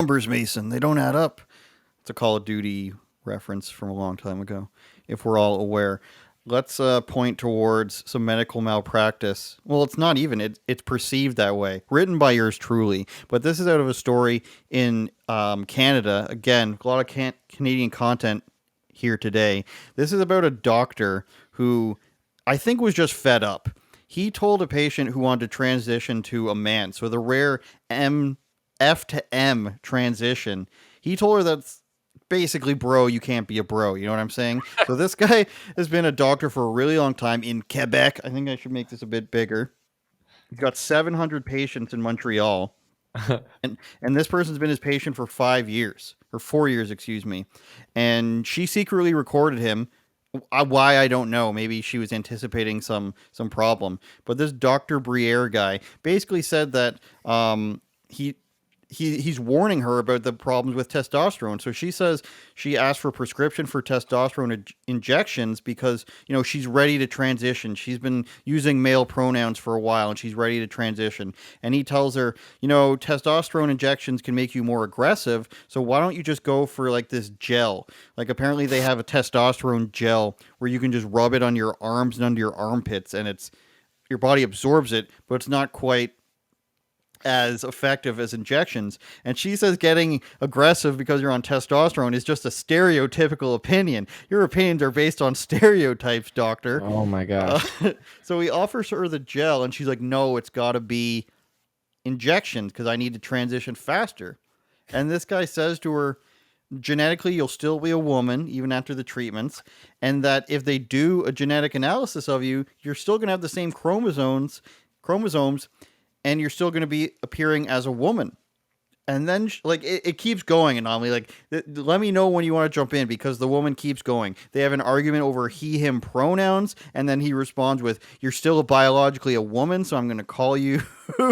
numbers, Mason. They don't add up. It's a Call of Duty reference from a long time ago, if we're all aware. Let's point towards some medical malpractice. Well, it's not even. It's perceived that way. Written by yours truly. But this is out of a story in Canada. Again, a lot of Canadian content here today. This is about a doctor who I think was just fed up. He told a patient who wanted to transition to a man, so the rare F to M transition. He told her that's basically, bro, you can't be a bro. You know what I'm saying? So this guy has been a doctor for a really long time in Quebec. I think I should make this a bit bigger. He's got 700 patients in Montreal. And this person's been his patient for 5 years, or 4 years, excuse me. And she secretly recorded him. Why, I don't know. Maybe she was anticipating some problem. But this Dr. Briere guy basically said that he he's warning her about the problems with testosterone. So she says she asked for a prescription for testosterone injections because, she's ready to transition. She's been using male pronouns for a while and she's ready to transition. And he tells her, testosterone injections can make you more aggressive. So why don't you just go for like this gel? Like apparently they have a testosterone gel where you can just rub it on your arms and under your armpits and your body absorbs it, but it's not quite as effective as injections. And she says getting aggressive because you're on testosterone is just a stereotypical opinion. Your opinions are based on stereotypes, doctor. Oh my gosh. So he offers her the gel and she's like, no, it's got to be injections because I need to transition faster. And this guy says to her, genetically, you'll still be a woman even after the treatments. And that if they do a genetic analysis of you, you're still going to have the same chromosomes, and you're still going to be appearing as a woman. And then, it keeps going, and I'm like, let me know when you want to jump in, because the woman keeps going. They have an argument over he, him pronouns, and then he responds with, you're still biologically a woman, so I'm going to call you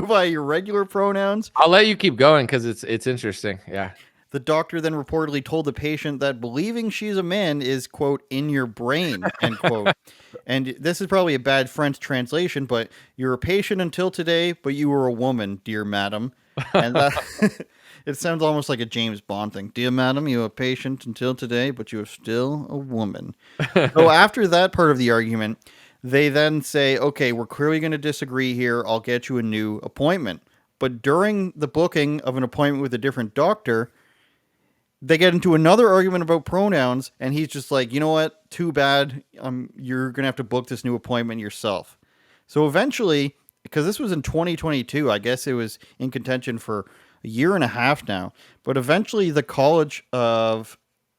by your regular pronouns. I'll let you keep going because it's interesting. Yeah. The doctor then reportedly told the patient that believing she's a man is, quote, in your brain, end quote. And this is probably a bad French translation, but you're a patient until today, but you were a woman, dear madam. And that, it sounds almost like a James Bond thing. Dear madam, you were a patient until today, but you are still a woman. So after that part of the argument, they then say, okay, we're clearly going to disagree here. I'll get you a new appointment. But during the booking of an appointment with a different doctor, they get into another argument about pronouns, and he's just like, you know what? Too bad. You're going to have to book this new appointment yourself. So eventually, because this was in 2022, I guess it was in contention for a year and a half now, but eventually the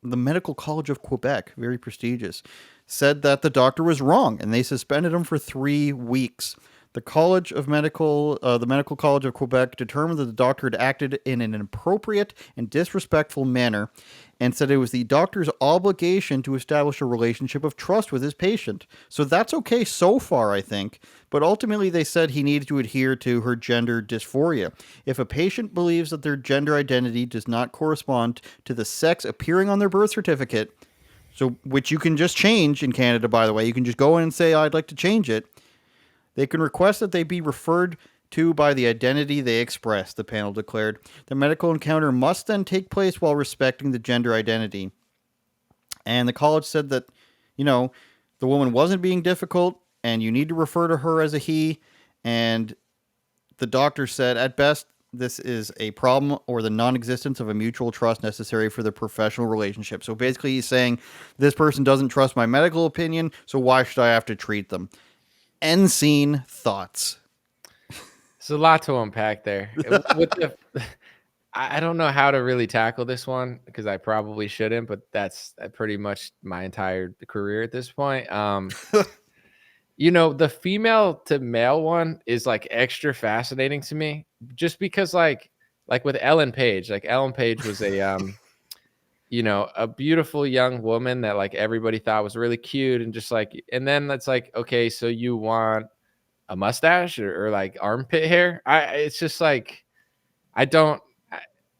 Medical College of Quebec, very prestigious, said that the doctor was wrong, and they suspended him for 3 weeks. The Medical College of Quebec determined that the doctor had acted in an inappropriate and disrespectful manner and said it was the doctor's obligation to establish a relationship of trust with his patient. So that's okay so far, I think. But ultimately, they said he needed to adhere to her gender dysphoria. If a patient believes that their gender identity does not correspond to the sex appearing on their birth certificate, which you can just change in Canada, by the way, you can just go in and say, I'd like to change it. They can request that they be referred to by the identity they express, the panel declared. The medical encounter must then take place while respecting the gender identity. And the college said that, the woman wasn't being difficult and you need to refer to her as a he. And the doctor said, at best, this is a problem or the non-existence of a mutual trust necessary for the professional relationship. So basically he's saying, this person doesn't trust my medical opinion, so why should I have to treat them? End scene. Thoughts? It's a lot to unpack there. I don't know how to really tackle this one because I probably shouldn't, but that's pretty much my entire career at this point. The female to male one is like extra fascinating to me just because like with Ellen Page, Ellen Page was a beautiful young woman that like everybody thought was really cute and just like, and then that's like, okay, so you want a mustache or like armpit hair? It's just like, I don't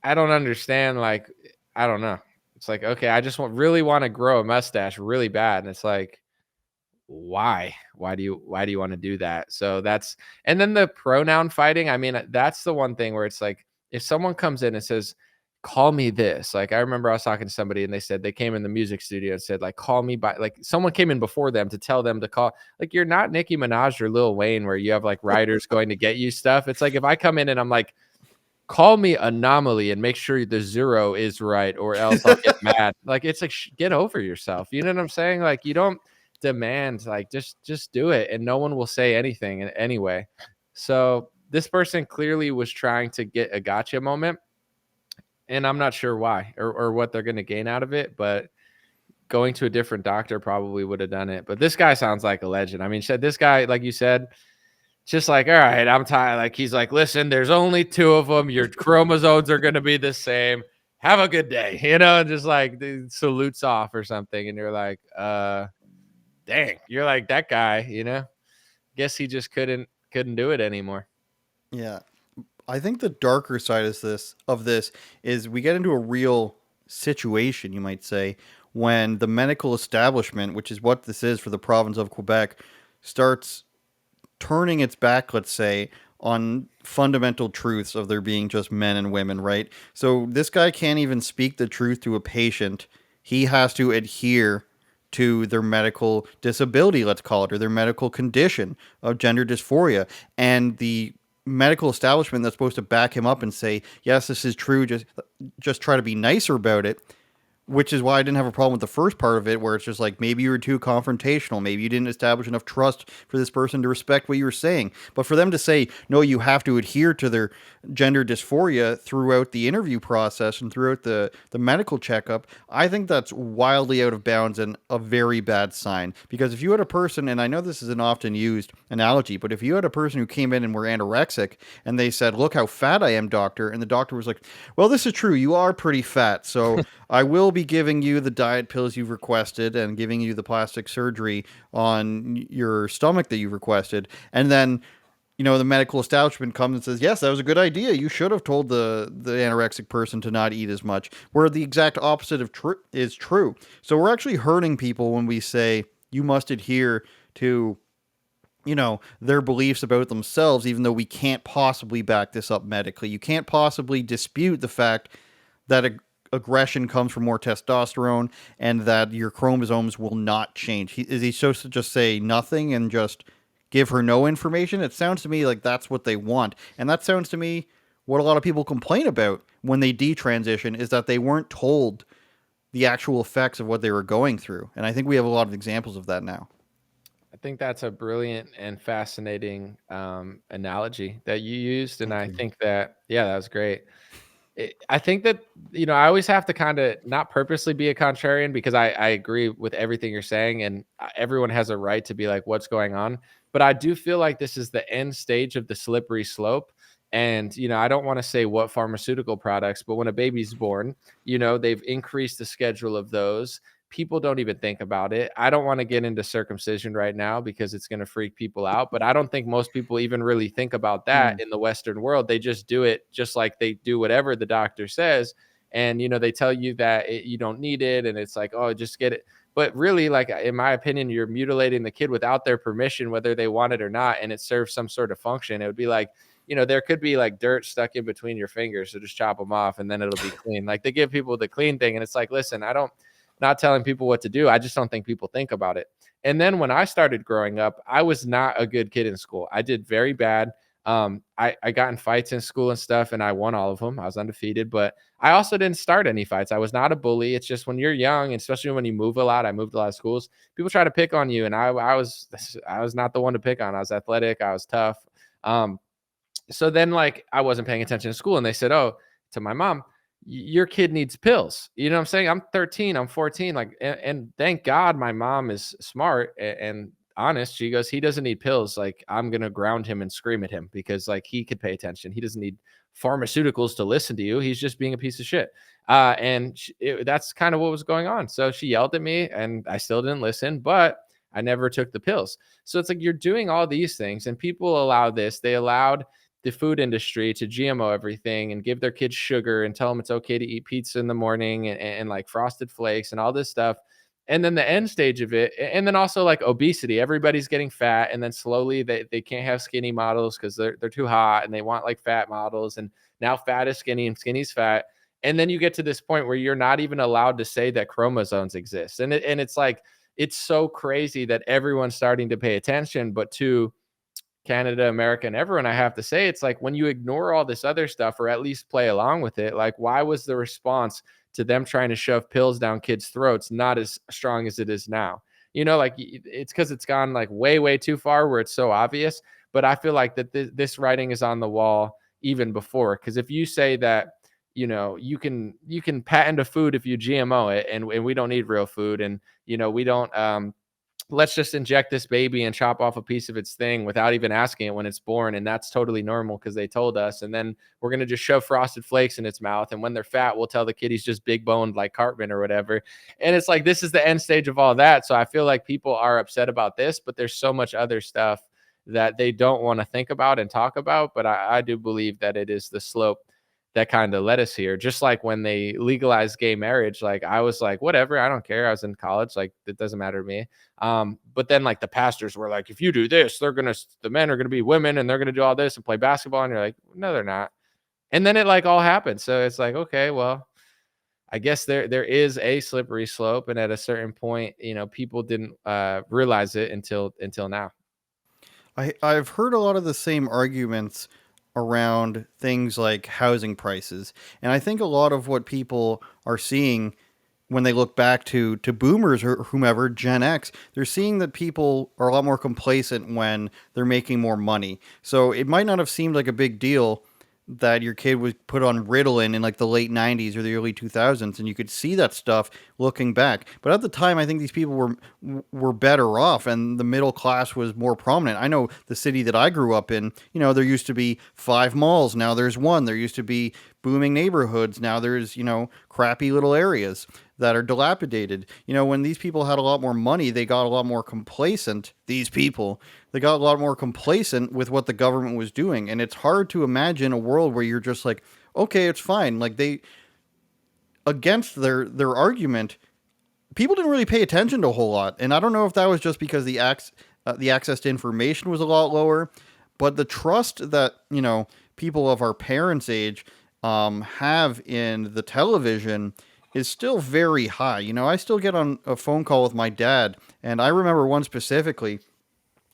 understand. Like, I don't know. It's like, okay, I just really want to grow a mustache really bad. And it's like, why do you want to do that? So and then the pronoun fighting. I mean, that's the one thing where it's like, if someone comes in and says, call me this. Like I remember I was talking to somebody and they said they came in the music studio and said like call me by, like someone came in before them to tell them to call. Like you're not Nicki Minaj or Lil Wayne where you have like writers going to get you stuff. It's like if I come in and I'm like, call me Anomaly and make sure the zero is right or else I'll get mad. Like it's like get over yourself. You know what I'm saying? Like you don't demand, like just do it and no one will say anything anyway. So this person clearly was trying to get a gotcha moment, and I'm not sure why or what they're going to gain out of it, but going to a different doctor probably would have done it. But this guy sounds like a legend. I mean, said this guy, like you said, just like, all right, I'm tired. Like he's like, listen, there's only two of them. Your chromosomes are going to be the same. Have a good day, and just like salutes off or something. And you're like, dang, you're like that guy. Guess he just couldn't do it anymore. Yeah. I think the darker side of this is we get into a real situation, you might say, when the medical establishment, which is what this is for the province of Quebec, starts turning its back, let's say, on fundamental truths of there being just men and women, right? So this guy can't even speak the truth to a patient. He has to adhere to their medical disability, let's call it, or their medical condition of gender dysphoria. And the medical establishment that's supposed to back him up and say, yes, this is true, just try to be nicer about it, which is why I didn't have a problem with the first part of it, where it's just like maybe you were too confrontational, maybe you didn't establish enough trust for this person to respect what you were saying. But for them to say no, you have to adhere to their gender dysphoria throughout the interview process and throughout the medical checkup, I think that's wildly out of bounds and a very bad sign. Because if you had a person, and I know this is an often used analogy, but if you had a person who came in and were anorexic and they said, "Look how fat I am, doctor," and the doctor was like, "Well, this is true, you are pretty fat, so I will be giving you the diet pills you've requested and giving you the plastic surgery on your stomach that you've requested." And then, the medical establishment comes and says, "Yes, that was a good idea. You should have told the anorexic person to not eat as much." Where the exact opposite of is true. So we're actually hurting people when we say you must adhere to their beliefs about themselves, even though we can't possibly back this up medically. You can't possibly dispute the fact that aggression comes from more testosterone and that your chromosomes will not change. Is he supposed to just say nothing and just give her no information? It sounds to me like that's what they want. And that sounds to me what a lot of people complain about when they detransition, is that they weren't told the actual effects of what they were going through. And I think we have a lot of examples of that now. I think that's a brilliant and fascinating analogy that you used, and Thank I you. think that that was great. I think that I always have to kind of not purposely be a contrarian because I agree with everything you're saying, and everyone has a right to be like, "What's going on?" But I do feel like this is the end stage of the slippery slope. And I don't want to say what pharmaceutical products, but when a baby's born, they've increased the schedule of those. People don't even think about it. I don't want to get into circumcision right now because it's going to freak people out, but I don't think most people even really think about Hmm. that in the Western world. They just do it just like they do whatever the doctor says. And, they tell you that you don't need it. And it's like, oh, just get it. But really, like, in my opinion, you're mutilating the kid without their permission, whether they want it or not. And it serves some sort of function. It would be like, there could be like dirt stuck in between your fingers. So just chop them off and then it'll be clean. Like they give people the clean thing. And it's like, listen, not telling people what to do. I just don't think people think about it. And then when I started growing up, I was not a good kid in school. I did very bad. I got in fights in school and stuff, and I won all of them. I was undefeated, but I also didn't start any fights. I was not a bully. It's just when you're young, and especially when you move a lot. I moved a lot of schools. People try to pick on you, and I was not the one to pick on. I was athletic. I was tough. Um, so then like I wasn't paying attention to school and they said, "Oh," to my mom, "Your kid needs pills." You know what I'm saying? I'm 13, I'm 14, like, and thank God my mom is smart and honest. She goes, "He doesn't need pills. Like I'm going to ground him and scream at him because like he could pay attention. He doesn't need pharmaceuticals to listen to you. He's just being a piece of shit." That's kind of what was going on. So she yelled at me and I still didn't listen, but I never took the pills. So it's like you're doing all these things and people allow this. They allowed the food industry to GMO everything and give their kids sugar and tell them it's okay to eat pizza in the morning and like frosted flakes and all this stuff. And then the end stage of it, and then also like obesity, everybody's getting fat. And then slowly they can't have skinny models because they're too hot and they want like fat models. And now fat is skinny and skinny's fat. And then you get to this point where you're not even allowed to say that chromosomes exist. And it's like, it's so crazy that everyone's starting to pay attention, but to Canada, America, and everyone, I have to say, it's like when you ignore all this other stuff or at least play along with it, like why was the response to them trying to shove pills down kids' throats not as strong as it is now? Like it's because it's gone like way, way too far where it's so obvious. But I feel like that this writing is on the wall even before. Because if you say that, you can patent a food if you GMO it, and we don't need real food, and we don't let's just inject this baby and chop off a piece of its thing without even asking it when it's born. And that's totally normal because they told us. And then we're going to just shove frosted flakes in its mouth. And when they're fat, we'll tell the kid he's just big boned like Cartman or whatever. And it's like, this is the end stage of all that. So I feel like people are upset about this, but there's so much other stuff that they don't want to think about and talk about. But I do believe that it is the slope that kind of led us here. Just like when they legalized gay marriage, like I was like, whatever, I don't care. I was in college, like it doesn't matter to me. But then like the pastors were like, if you do this, the men are gonna be women and they're gonna do all this and play basketball. And you're like, no, they're not. And then it like all happened. So it's like, okay, well, I guess there is a slippery slope. And at a certain point, people didn't realize it until now. I've heard a lot of the same arguments around things like housing prices, and I think a lot of what people are seeing when they look back to boomers or whomever, Gen X, they're seeing that people are a lot more complacent when they're making more money. So it might not have seemed like a big deal that your kid was put on Ritalin in like the late 90s or the early 2000s, and you could see that stuff looking back. But at the time, I think these people were better off, and the middle class was more prominent. I know the city that I grew up in, there used to be 5 malls, now there's one. There used to be booming neighborhoods, now there's, crappy little areas that are dilapidated. When these people had a lot more money, they got a lot more complacent. These people, they got a lot more complacent with what the government was doing. And it's hard to imagine a world where you're just like, okay, it's fine. Like against their argument, people didn't really pay attention to a whole lot. And I don't know if that was just because the access to information was a lot lower, but the trust that, people of our parents' age have in the television is still very high. I still get on a phone call with my dad, and I remember one specifically,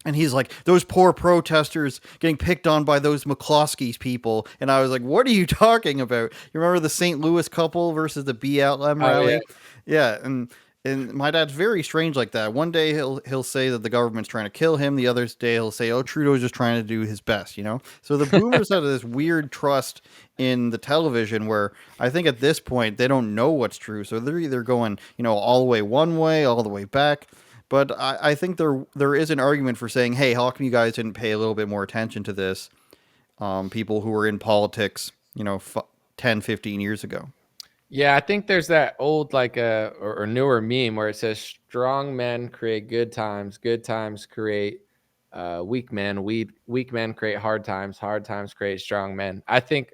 and he's like, those poor protesters getting picked on by those McCloskey's people. And I was like, what are you talking about? You remember the St. Louis couple versus the BLM Oh yeah. rally? Yeah, and my dad's very strange like that. One day he'll say that the government's trying to kill him. The other day he'll say, "Oh, Trudeau's just trying to do his best." So the boomers have this weird trust in the television where I think at this point they don't know what's true. So they're either going, all the way one way, all the way back. But I think there is an argument for saying, hey, how come you guys didn't pay a little bit more attention to this? People who were in politics, 10, 15 years ago. Yeah, I think there's that old like or newer meme where it says strong men create good times create weak men, weak men create hard times create strong men. I think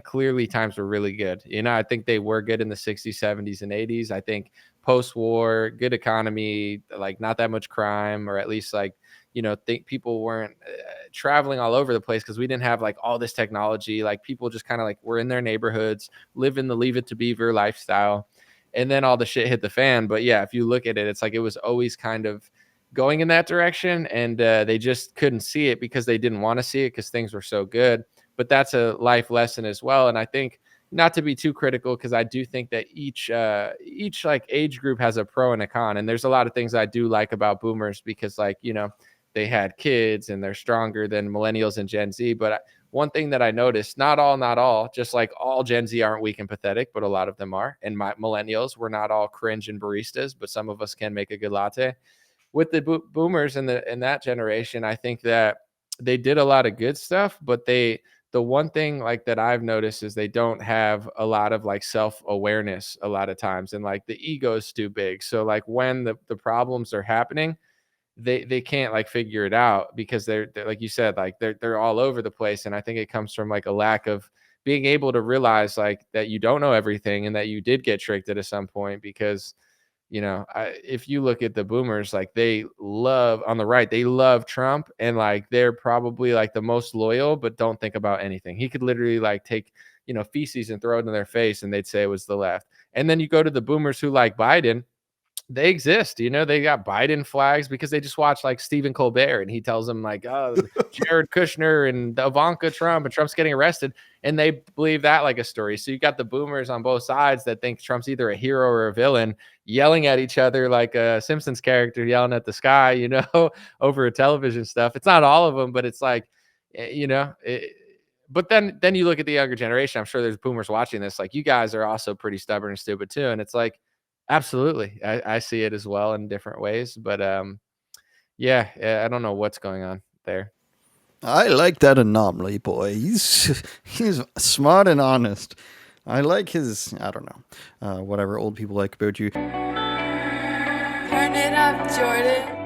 clearly times were really good. I think they were good in the 60s, 70s, and 80s. I think post-war, good economy, like not that much crime, or at least like think people weren't traveling all over the place because we didn't have like all this technology. Like people just kind of like were in their neighborhoods, living the Leave It to Beaver lifestyle, and then all the shit hit the fan. But yeah, if you look at it, it's like it was always kind of going in that direction, and they just couldn't see it because they didn't want to see it because things were so good. But that's a life lesson as well. And I think not to be too critical, because I do think that each like age group has a pro and a con, and there's a lot of things I do like about boomers because like they had kids and they're stronger than millennials and Gen Z. But one thing that I noticed, not all, just like all Gen Z aren't weak and pathetic, but a lot of them are. And my millennials, we're not all cringe and baristas, but some of us can make a good latte. With the boomers in that generation, I think that they did a lot of good stuff, but the one thing like that I've noticed is they don't have a lot of like self-awareness a lot of times, and like the ego is too big. So like when the problems are happening, they can't like figure it out because they're like you said, like they're all over the place. And I think it comes from like a lack of being able to realize like that you don't know everything and that you did get tricked at some point. Because if you look at the boomers, like they love on the right, they love Trump, and like they're probably like the most loyal, but don't think about anything. He could literally like take feces and throw it in their face, and they'd say it was the left. And then you go to the boomers who like Biden. They exist, they got Biden flags because they just watch like Stephen Colbert, and he tells them like, oh, Jared Kushner and Ivanka Trump, and Trump's getting arrested, and they believe that like a story. So you got the boomers on both sides that think Trump's either a hero or a villain, yelling at each other like a Simpsons character yelling at the sky, over television stuff. It's not all of them, but it's like, but then you look at the younger generation. I'm sure there's boomers watching this. Like, you guys are also pretty stubborn and stupid too, and it's like, absolutely. I see it as well in different ways, but yeah, I don't know what's going on there. I like that anomaly, boy. He's smart and honest. I like his, I don't know, whatever old people like about you. Turn it up, Jordan.